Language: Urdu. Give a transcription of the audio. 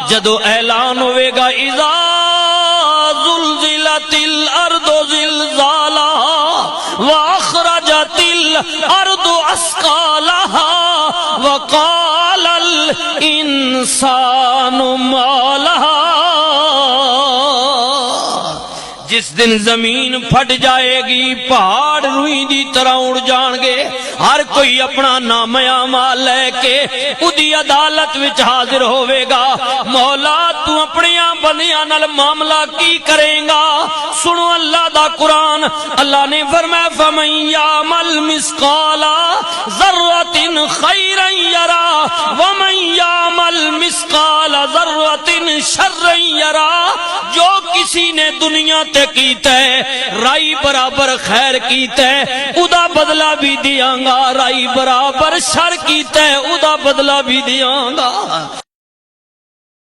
جدو اعلان ہوئے گا اذا زلزلت الارض زلزالها واخرجت الارض اثقالها وقال الانسان ما لها، جس دن زمین پھٹ جائے گی، پہاڑ روئی دی طرح اڑ جان گے، ہر کوئی اپنا نام اعمال لے کے اودی عدالت وچ حاضر ہوئے گا۔ مولا تو اپنیاں بندیاں نال معاملہ کی کریں گا؟ سنو اللہ دا قرآن، اللہ نے فرمایا فمن یعمل مثقال ذرۃ خیرا یرا ومن یعمل مثقال ذرۃ شرا یرا، جو کسی نے دنیا تے کیتا ہے رائی برابر خیر کیتا ہے ادا بدلہ بھی دیاں گا، رائی برابر شر کیتا ہے ادا بدلہ بھی دیاں گا۔